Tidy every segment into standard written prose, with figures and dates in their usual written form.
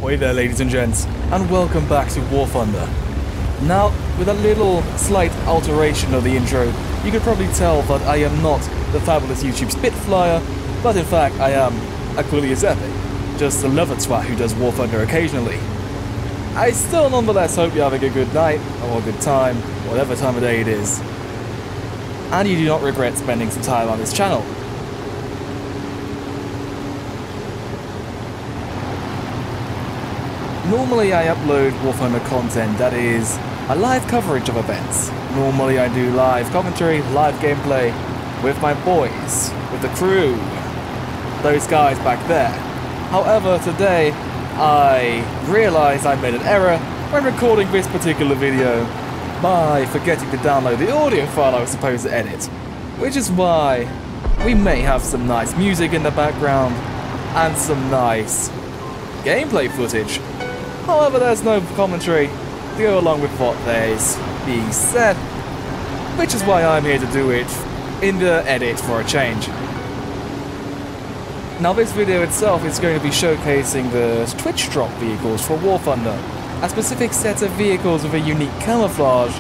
Ahoy there, ladies and gents, and welcome back to War Thunder. Now, with a little slight alteration of the intro, you could probably tell that I am not the fabulous YouTube Spitflyer, but in fact I am Aquilius Epic, just a lover twat who does War Thunder occasionally. I still nonetheless hope you're having a good night, or a good time, whatever time of day it is, and you do not regret spending some time on this channel. Normally I upload War Thunder content that is a live coverage of events. Normally I do live commentary, live gameplay with my boys, with the crew, those guys back there. However, today I realized I made an error when recording this particular video by forgetting to download the audio file I was supposed to edit, which is why we may have some nice music in the background and some nice gameplay footage. However, there's no commentary to go along with what is being said, which is why I'm here to do it in the edit for a change. Now, this video itself is going to be showcasing the Twitch drop vehicles for War Thunder, a specific set of vehicles with a unique camouflage,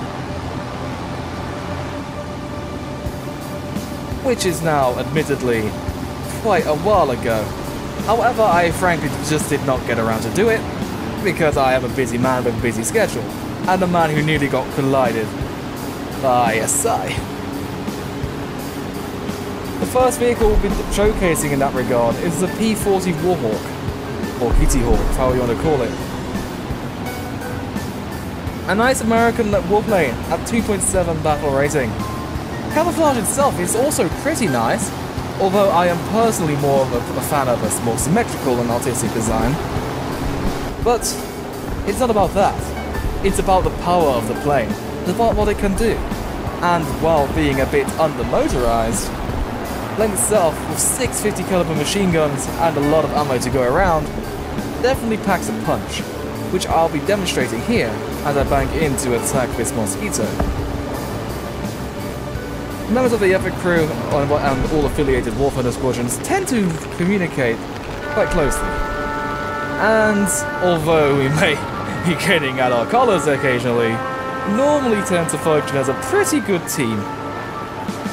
which is now admittedly quite a while ago. However, I frankly just did not get around to do it, because I am a busy man with a busy schedule, and a man who nearly got collided by a sigh. The first vehicle we'll be showcasing in that regard is the P-40 Warhawk, or Kitty Hawk, however you want to call it. A nice American warplane at 2.7 battle rating. Camouflage itself is also pretty nice, although I am personally more of a fan of a more symmetrical and artistic design. But it's not about that. It's about the power of the plane. It's about what it can do. And while being a bit under-motorized, the plane itself, with 6 50 caliber machine guns and a lot of ammo to go around, definitely packs a punch, which I'll be demonstrating here as I bank in to attack this mosquito. Members of the Epic crew and all affiliated War Thunder squadrons tend to communicate quite closely. And although we may be getting at our collars occasionally, normally tend to function as a pretty good team.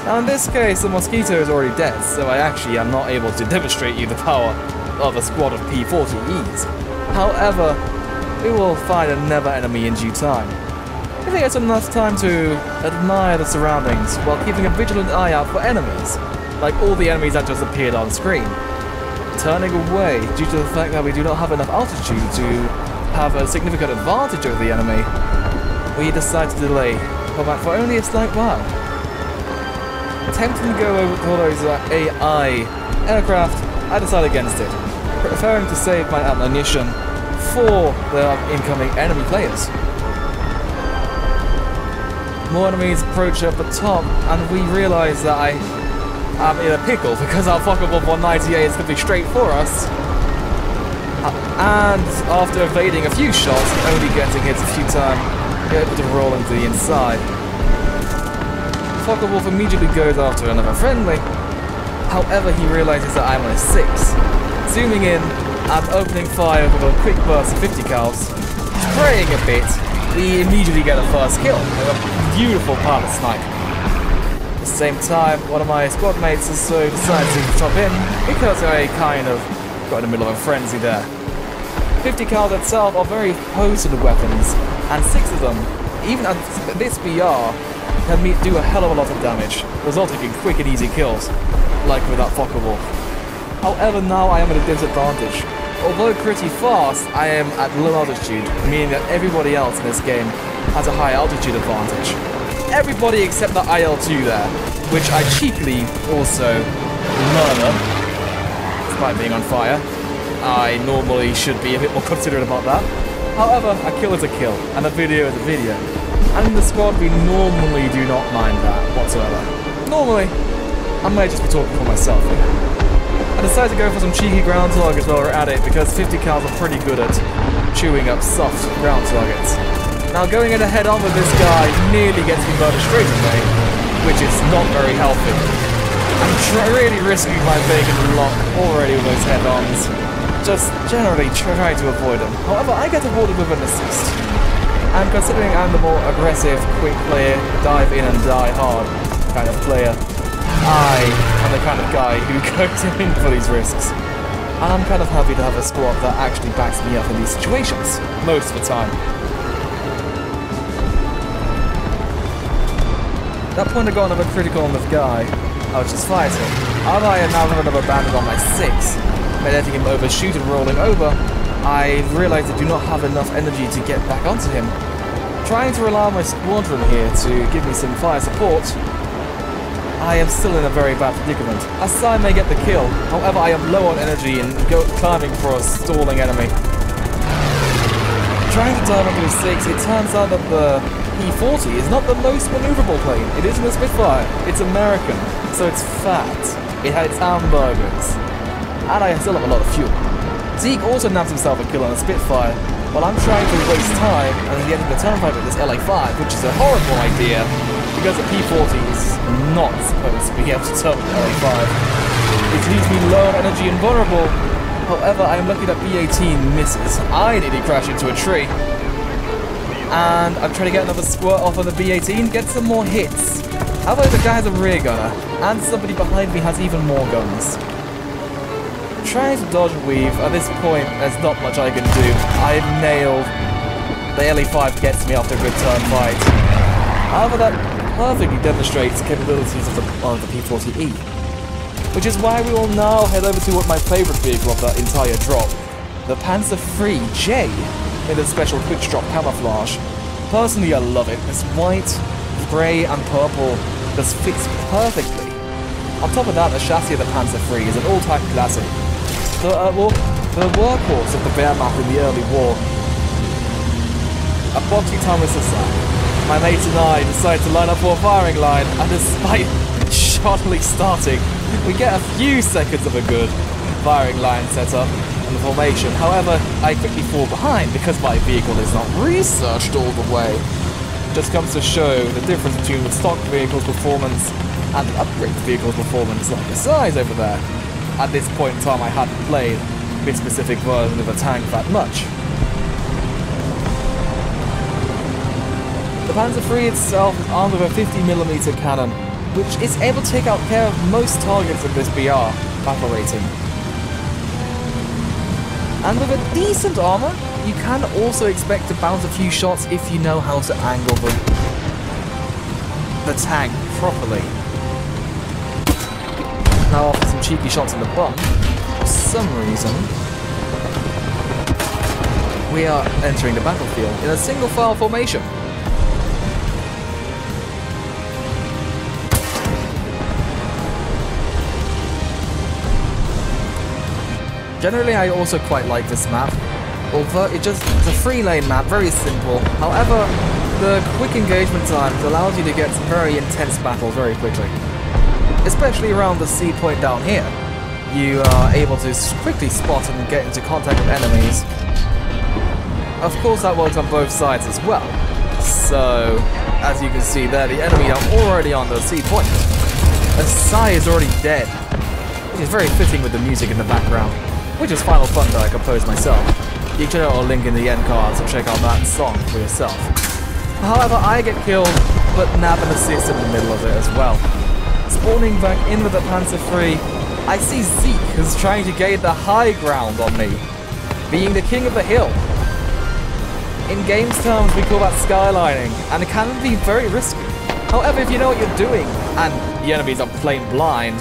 Now in this case, the mosquito is already dead, so I actually am not able to demonstrate you the power of a squad of P-40Es. However, we will find another enemy in due time. I think it's enough time to admire the surroundings while keeping a vigilant eye out for enemies, like all the enemies that just appeared on screen. Turning away due to the fact that we do not have enough altitude to have a significant advantage over the enemy, we decide to delay combat for only a slight while. Attempting to go over to all those AI aircraft, I decide against it, preferring to save my ammunition for the incoming enemy players. More enemies approach at the top, and we realize that I'm in a pickle because our fuckable 198 is going to be straight for us. And after evading a few shots, only getting hit a few times, we're able to roll into the inside. Fuckable immediately goes after another friendly. However, he realizes that I'm on a 6. Zooming in and opening fire with a quick burst of 50 cals, spraying a bit, we immediately get a first kill with a beautiful pilot snipe. At the same time, one of my squad mates also decided to chop in because I kind of got in the middle of a frenzy there. 50 cal itself are very potent weapons, and 6 of them, even at this BR, can do a hell of a lot of damage, resulting in quick and easy kills, like with that fuckable. However, now I am at a disadvantage. Although pretty fast, I am at low altitude, meaning that everybody else in this game has a high altitude advantage. Everybody except the IL-2 there, which I cheaply also murder, despite being on fire. I normally should be a bit more considerate about that. However, a kill is a kill, and a video is a video. And in the squad, we normally do not mind that whatsoever. Normally, I may just be talking for myself here. I decided to go for some cheeky ground targets while we're at it, because 50 cals are pretty good at chewing up soft ground targets. Now going in head on with this guy nearly gets me murdered straight away, which is not very healthy. I'm really risking my bacon lock already with those head-ons. just generally try to avoid them. However, I get awarded with an assist. And considering I'm the more aggressive, quick player, dive in and die hard kind of player, I am the kind of guy who goes in for these risks. And I'm kind of happy to have a squad that actually backs me up in these situations, most of the time. That point I got another critical on the guy I was just fighting. Although I now have another bandit on my 6, by letting him overshoot and rolling over, I realized I do not have enough energy to get back onto him. Trying to rely on my squadron here to give me some fire support, I am still in a very bad predicament. Asai may get the kill, however I am low on energy and climbing for a stalling enemy. Trying to dive onto his 6, it turns out that the P-40 is not the most maneuverable plane. It isn't a Spitflyer, it's American, so it's fat. It has hamburgers. And I still have a lot of fuel. Zeke also nabbed himself a kill on a Spitfire, while I'm trying to waste time and getting the turnpike with this LA-5, which is a horrible idea, because the P-40 is not supposed to be able to turn with the LA-5. It leaves me low on energy and vulnerable. However, I am lucky that B-18 misses. I nearly crash into a tree. And I'm trying to get another squirt off of the B-18, get some more hits. However, the guy has a rear gunner, and somebody behind me has even more guns. Trying to dodge and weave, at this point, there's not much I can do. I've nailed. The LA-5 gets me after a good turn fight. However, that perfectly demonstrates the capabilities of the P-40E. Which is why we will now head over to what my favourite vehicle of that entire drop, the Panzer III-J, in the special quick drop camouflage. Personally, I love it. This white, grey and purple just fits perfectly. On top of that, the chassis of the Panzer III is an all-time classic. The workhorse of the Wehrmacht in the early war. A boxing time with Sasak. My mates and I decided to line up for a firing line, and despite shoddily starting, we get a few seconds of a good firing line setup and the formation. However, I quickly fall behind because my vehicle is not researched all the way. Just comes to show the difference between the stock vehicle's performance and an upgrade vehicle's performance, like the size over there. At this point in time, I hadn't played this specific version of the tank that much. The Panzer III itself is armed with a 50mm cannon, which is able to take out care of most targets of this BR battle rating. And with a decent armor, you can also expect to bounce a few shots if you know how to angle the tank properly. Now after some cheeky shots in the bum, for some reason, we are entering the battlefield in a single file formation. Generally, I also quite like this map, although it's a 3-lane map, very simple. However, the quick engagement times allows you to get some very intense battles very quickly. Especially around the C point down here. You are able to quickly spot and get into contact with enemies. Of course, that works on both sides as well. So, as you can see there, the enemy are already on the C point. Asai is already dead, which is very fitting with the music in the background, which is Final Fun that I composed myself. You can check out a link in the end cards to check out that song for yourself. However, I get killed, but nab an assist in the middle of it as well. Spawning back in with the Panzer III, I see Zeke, who's trying to gain the high ground on me, being the king of the hill. In games terms, we call that skylining, and it can be very risky. However, if you know what you're doing, and the enemies are plain blind,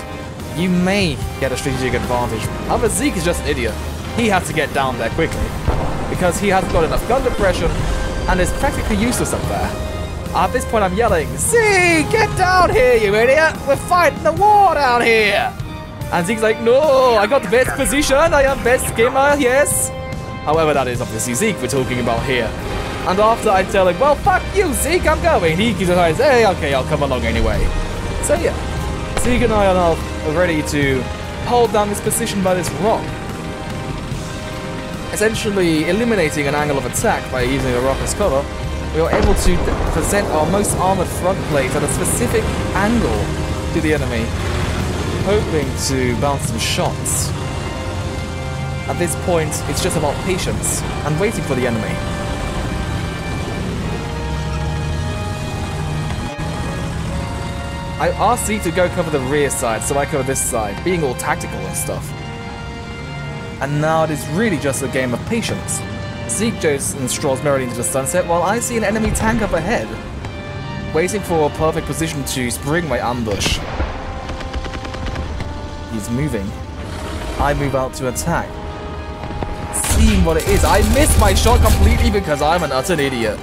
you may get a strategic advantage. However, Zeke is just an idiot. He has to get down there quickly, because he hasn't got enough gun depression, and is practically useless up there. At this point, I'm yelling, Zeke, get down here, you idiot! We're fighting the war down here! And Zeke's like, no, I got the best position, I am best skimmer, yes! However, that is obviously Zeke we're talking about here. And after I tell him, well, fuck you, Zeke, I'm going, he decides, hey, okay, I'll come along anyway. So yeah, Zeke and I are now ready to hold down this position by this rock. Essentially eliminating an angle of attack by using a rock as cover, we are able to present our most armored front plate at a specific angle to the enemy, hoping to bounce some shots. At this point, it's just about patience and waiting for the enemy. I asked Zeke to go cover the rear side, so I cover this side, being all tactical and stuff. And now it is really just a game of patience. Zeke jokes and strolls merrily into the sunset while I see an enemy tank up ahead, waiting for a perfect position to spring my ambush. He's moving. I move out to attack. Seeing what it is, I miss my shot completely because I'm an utter idiot.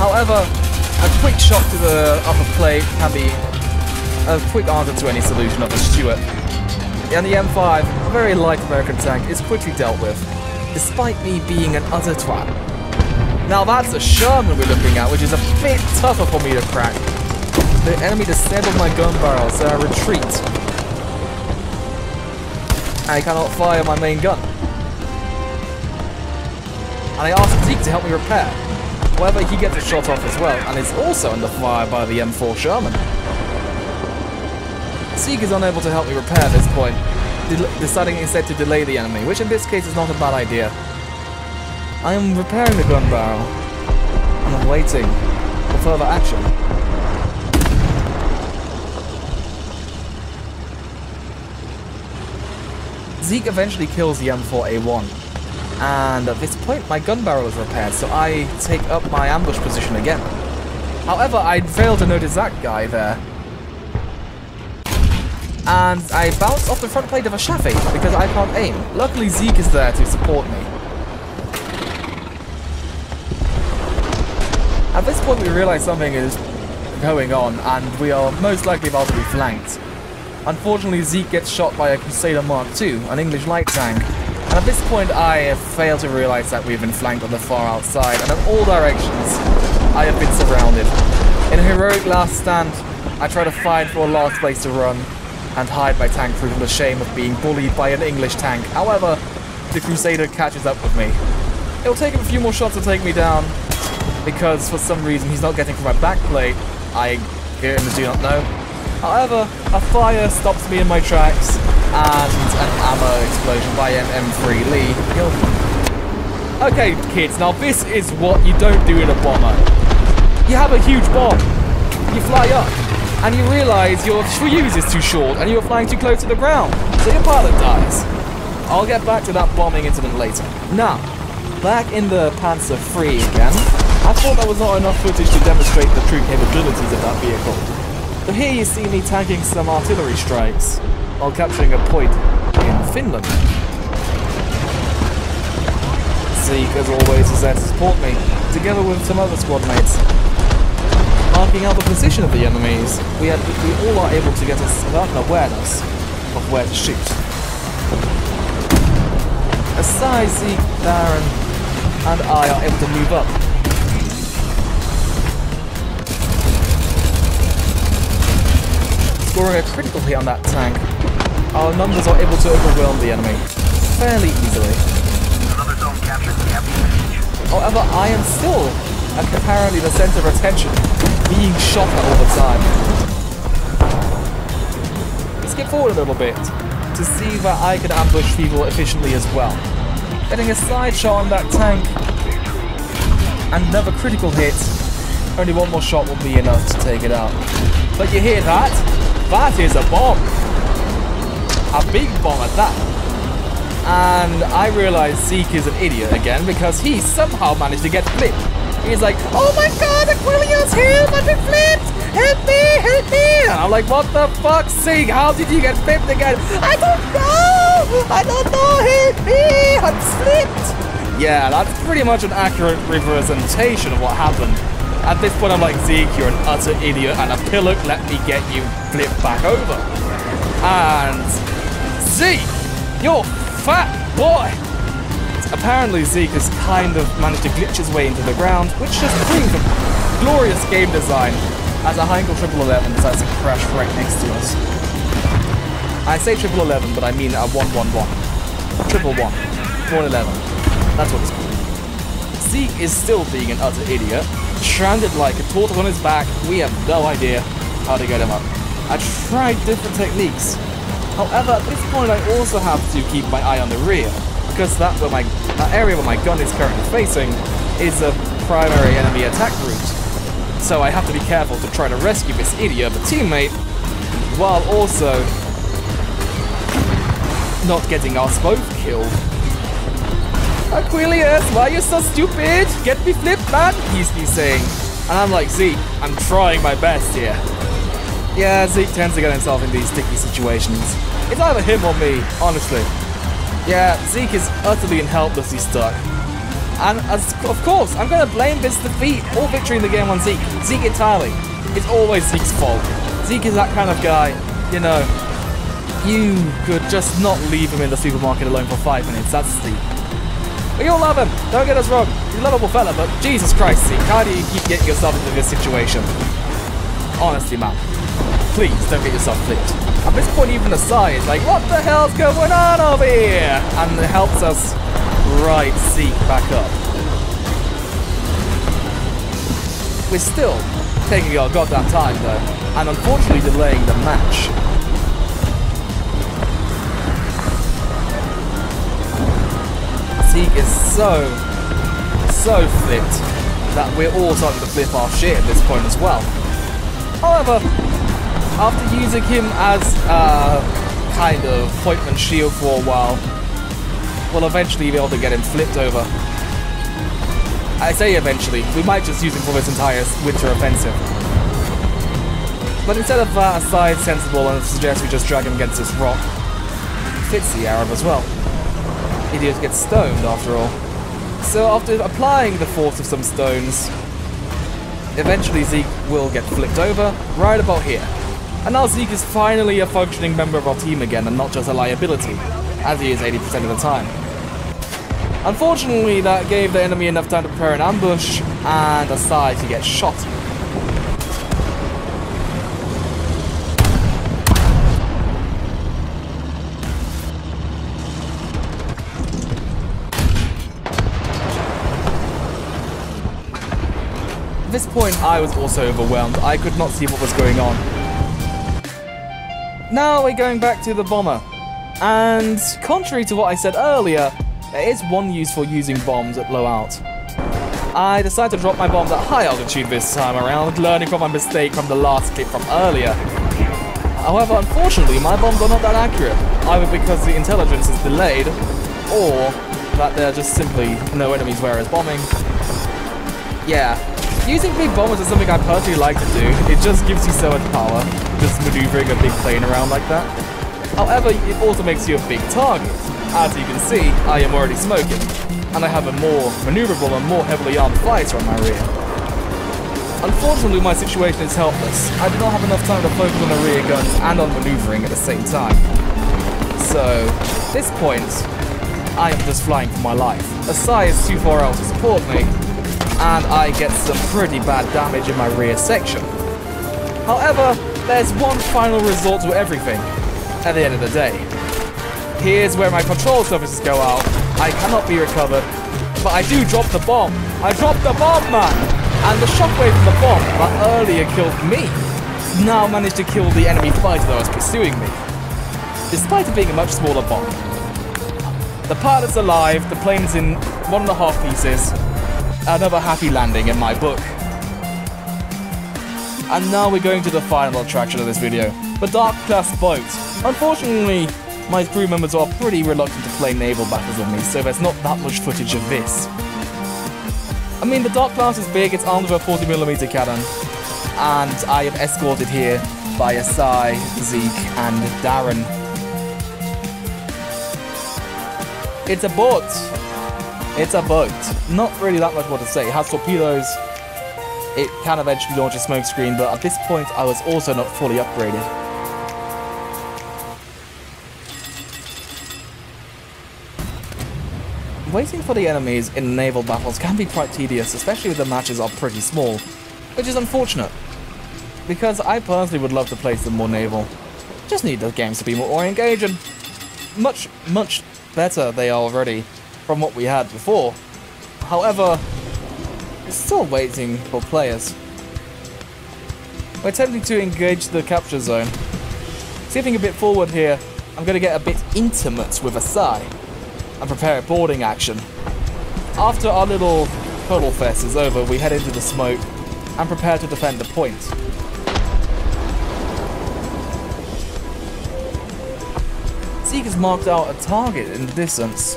However, a quick shot to the upper plate can be a quick answer to any solution of a Stuart. And the M5, a very light American tank, is quickly dealt with, despite me being an utter twat. Now that's a Sherman we're looking at, which is a bit tougher for me to crack. The enemy disabled my gun barrel, so I retreat. I cannot fire my main gun. And I ask Zeke to help me repair. However, he gets a shot off as well, and is also under fire by the M4 Sherman. Zeke is unable to help me repair at this point, deciding instead to delay the enemy, which in this case is not a bad idea. I am repairing the gun barrel, and I'm waiting for further action. Zeke eventually kills the M4A1, and at this point my gun barrel is repaired, so I take up my ambush position again. However, I failed to notice that guy there, and I bounce off the front plate of a Chaffee because I can't aim. Luckily Zeke is there to support me. At this point we realize something is going on, and we are most likely about to be flanked. Unfortunately, Zeke gets shot by a Crusader Mark II, an English light tank, and at this point I fail to realize that we've been flanked on the far outside, and in all directions I have been surrounded. In a heroic last stand, I try to find for a last place to run and hide my tank from the shame of being bullied by an English tank. However, the Crusader catches up with me. It'll take him a few more shots to take me down, because for some reason he's not getting from my back plate. I hear him do not know. However, a fire stops me in my tracks, and an ammo explosion by an M3 Lee killed me. Okay, kids, now this is what you don't do in a bomber. You have a huge bomb, you fly up, and you realize your fuse is too short, and you're flying too close to the ground, so your pilot dies. I'll get back to that bombing incident later. Now, back in the Panzer III again, I thought that was not enough footage to demonstrate the true capabilities of that vehicle. So here you see me tagging some artillery strikes while capturing a point in Finland. Zeke, as always, is there to support me, together with some other squad mates. Marking out the position of the enemies, we all are able to get a certain awareness of where to shoot. Aside, Zeke, Darren, and I are able to move up. Scoring a critical hit on that tank, our numbers are able to overwhelm the enemy fairly easily. However, I am still apparently the center of attention, being shot at all the time. Skip forward a little bit to see that I can ambush people efficiently as well. Getting a side shot on that tank, and another critical hit. Only one more shot will be enough to take it out. But you hear that? That is a bomb! A big bomb at that. And I realize Zeke is an idiot again because he somehow managed to get flipped. He's like, oh my god, Aquilius, help, I've been flipped! Help me, help me! And I'm like, what the fuck, Zeke? How did you get flipped again? I don't know! I don't know, help me! I'm flipped! Yeah, that's pretty much an accurate representation of what happened. At this point, I'm like, Zeke, you're an utter idiot, and a pillock let me get you flipped back over. And Zeke, you're fat boy! Apparently, Zeke has kind of managed to glitch his way into the ground, which just brings a glorious game design as a Heinkel 1111 decides to crash right next to us. I say 1111, but I mean a 111. 111. 111. That's what it's called. Zeke is still being an utter idiot. Stranded like a tortoise on his back, we have no idea how to get him up. I tried different techniques. However, at this point I also have to keep my eye on the rear, because that area where my gun is currently facing is a primary enemy attack route. So I have to be careful to try to rescue this idiot of a teammate, while also not getting us both killed. Aquilius, why are you so stupid? Get me flipped, man, he's saying. And I'm like, Zeke, I'm trying my best here. Yeah, Zeke tends to get himself in these sticky situations. It's either him or me, honestly. Yeah, Zeke is utterly and helplessly stuck. And of course, I'm going to blame this defeat or victory in the game on Zeke. Zeke entirely. It's always Zeke's fault. Zeke is that kind of guy, you know, you could just not leave him in the supermarket alone for 5 minutes. That's Zeke. We all love him, don't get us wrong. He's a lovable fella, but Jesus Christ, Zeke, how do you keep getting yourself into this situation? Honestly, man. Please, don't get yourself flipped. At this point, even Asai is like, what the hell's going on over here? And it helps us right Zeke back up. We're still taking our goddamn time, though, and unfortunately delaying the match. Zeke is so flipped that we're all starting to flip our shit at this point as well. However, after using him as a kind of point and shield for a while, we'll eventually be able to get him flipped over. I say eventually, we might just use him for this entire winter offensive. But instead of that, Asai is sensible and suggests we just drag him against this rock. Fits the Arab as well. Idiot gets stoned after all. So after applying the force of some stones, eventually Zeke will get flipped over right about here. And now Zeke is finally a functioning member of our team again and not just a liability, as he is 80% of the time. Unfortunately, that gave the enemy enough time to prepare an ambush and Asai to get shot. At this point, I was also overwhelmed. I could not see what was going on. Now we're going back to the bomber. And contrary to what I said earlier, there is one use for using bombs at low alt. I decided to drop my bombs at high altitude this time around, learning from my mistake from the last clip from earlier. However, unfortunately, my bombs are not that accurate, either because the intelligence is delayed, or that there are just simply no enemies where it's bombing. Yeah. Using big bombers is something I personally like to do. It just gives you so much power, just maneuvering a big plane around like that. However, it also makes you a big target. As you can see, I am already smoking, and I have a more maneuverable and more heavily armed fighter on my rear. Unfortunately, my situation is helpless. I do not have enough time to focus on the rear guns and on maneuvering at the same time. So, at this point, I am just flying for my life. Asai is too far out to support me, and I get some pretty bad damage in my rear section. However, there's one final resort to everything at the end of the day. Here's where my control surfaces go out. I cannot be recovered, but I do drop the bomb. I dropped the bomb, man! And the shockwave from the bomb that earlier killed me now managed to kill the enemy fighter that was pursuing me, despite it being a much smaller bomb. The pilot's alive, the plane's in 1.5 pieces. Another happy landing in my book. And now we're going to the final attraction of this video, the Dark Class boat. Unfortunately, my crew members are pretty reluctant to play naval battles with me, so there's not that much footage of this. I mean, the Dark Class is big, it's armed with a 40mm cannon, and I am escorted here by Asai, Zeke, and Darren. It's a boat. It's a boat. Not really that much more to say. It has torpedoes. It can eventually launch a smoke screen, but at this point I was also not fully upgraded. Waiting for the enemies in naval battles can be quite tedious, especially if the matches are pretty small, which is unfortunate, because I personally would love to play some more naval. Just need the games to be more engaging. Much better they are already from what we had before. However, it's still waiting for players. We're attempting to engage the capture zone. Skipping a bit forward here, I'm going to get a bit intimate with Asai. and prepare boarding action. After our little puddle fest is over, we head into the smoke and prepare to defend the point. Zeke has marked out a target in the distance.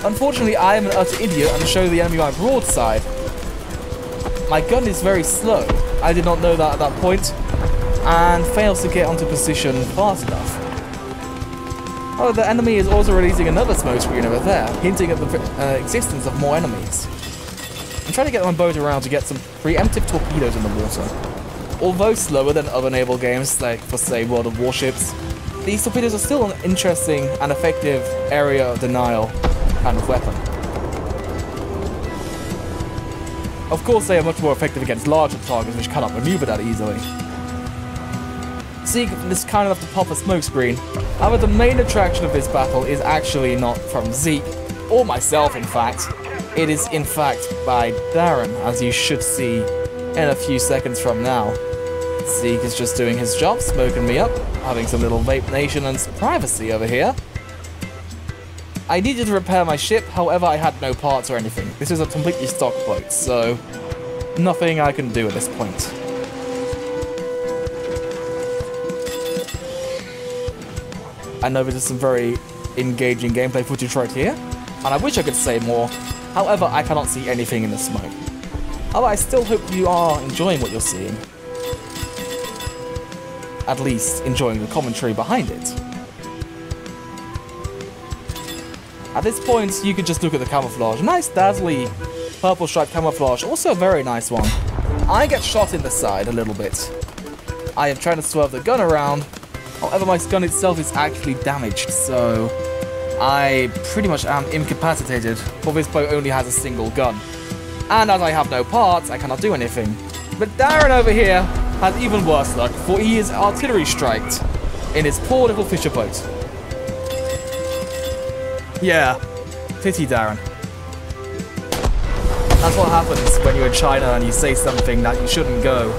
Unfortunately, I am an utter idiot and show the enemy my broadside. My gun is very slow. I did not know that at that point, and fails to get onto position fast enough. Oh, the enemy is also releasing another smoke screen over there, hinting at the existence of more enemies. I'm trying to get my boat around to get some preemptive torpedoes in the water. Although slower than other naval games, like for say World of Warships, these torpedoes are still an interesting and effective area of denial kind of weapon. Of course, they are much more effective against larger targets which cannot maneuver that easily. Zeke is kind enough to pop a smoke screen. However, the main attraction of this battle is actually not from Zeke, or myself in fact. It is in fact by Darren, as you should see in a few seconds from now. Zeke is just doing his job, smoking me up, having some little vape nation and privacy over here. I needed to repair my ship, however I had no parts or anything. This is a completely stock boat, so nothing I can do at this point. I know this is some very engaging gameplay footage right here, and I wish I could say more. However, I cannot see anything in the smoke. However, I still hope you are enjoying what you're seeing. At least enjoying the commentary behind it. At this point, you could just look at the camouflage. Nice dazzly purple striped camouflage, also a very nice one. I get shot in the side a little bit. I am trying to swerve the gun around. However, my gun itself is actually damaged, so I pretty much am incapacitated, for this boat only has a single gun. And as I have no parts, I cannot do anything. But Darren over here has even worse luck, for he is artillery striked in his poor little fisher boat. Yeah, pity Darren. That's what happens when you're in China and you say something that you shouldn't go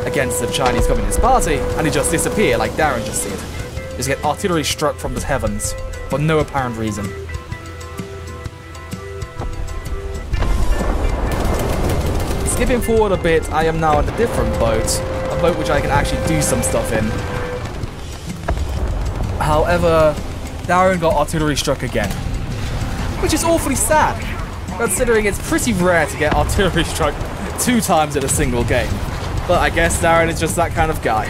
against the Chinese Communist Party, and you just disappear like Darren just did. You just get artillery struck from the heavens for no apparent reason. Skipping forward a bit, I am now in a different boat, a boat which I can actually do some stuff in. However, Darren got artillery struck again, which is awfully sad, considering it's pretty rare to get artillery struck 2 times in a single game. But I guess Darren is just that kind of guy.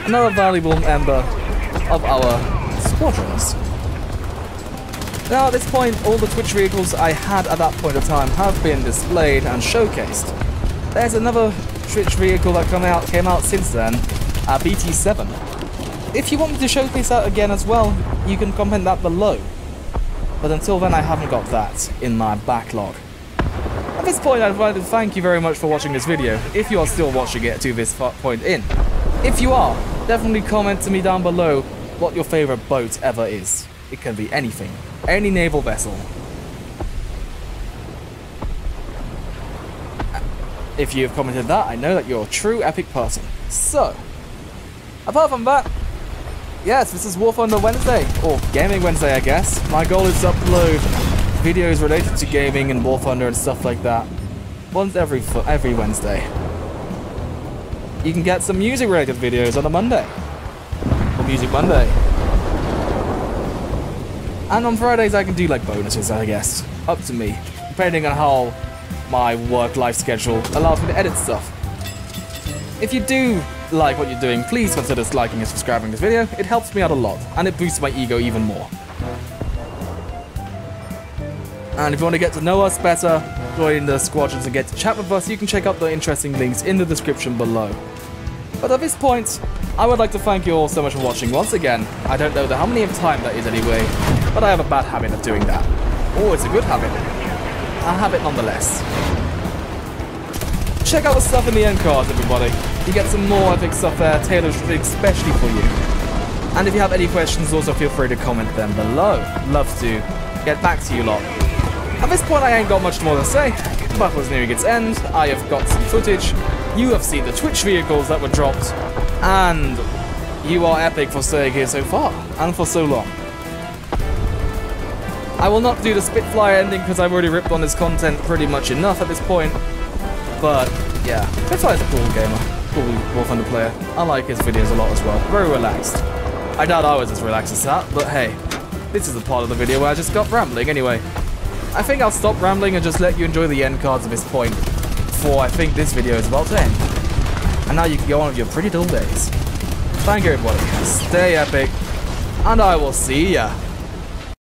Another valuable member of our squadrons. Now at this point, all the Twitch vehicles I had at that point of time have been displayed and showcased. There's another Twitch vehicle that came out since then, a BT-7. If you want me to showcase that again as well, you can comment that below. But until then, I haven't got that in my backlog. At this point, I'd like to thank you very much for watching this video, if you are still watching it to this point in. If you are, definitely comment to me down below what your favourite boat ever is. It can be anything, any naval vessel. If you have commented that, I know that you're a true epic person. So, apart from that, yes, this is War Thunder Wednesday, or Gaming Wednesday I guess. My goal is to upload videos related to gaming and War Thunder and stuff like that once every Wednesday. You can get some music related videos on a Monday, or Music Monday. And on Fridays I can do like bonuses, I guess. Up to me, depending on how my work-life schedule allows me to edit stuff. If you do like what you're doing, please consider liking and subscribing to this video. It helps me out a lot, and it boosts my ego even more. And if you want to get to know us better, join the squadrons and get to chat with us, you can check out the interesting links in the description below. But at this point, I would like to thank you all so much for watching once again. I don't know how many of time that is anyway, but I have a bad habit of doing that. Oh, it's a good habit. A habit nonetheless. Check out the stuff in the end cards, everybody. You get some more epic stuff there, tailored especially for you. And if you have any questions, also feel free to comment them below. Love to get back to you lot. At this point, I ain't got much more to say. The battle is nearing its end. I have got some footage. You have seen the Twitch vehicles that were dropped. And you are epic for staying here so far, and for so long. I will not do the Spitflyer ending because I've already ripped on his content pretty much enough at this point. But yeah, Spitflyer's a cool gamer, cool War Thunder player. I like his videos a lot as well. Very relaxed. I doubt I was as relaxed as that, but hey, this is the part of the video where I just got rambling anyway. I think I'll stop rambling and just let you enjoy the end cards at this point, before I think this video is about to end. And now you can go on with your pretty dull days. Thank you everybody, stay epic, and I will see ya.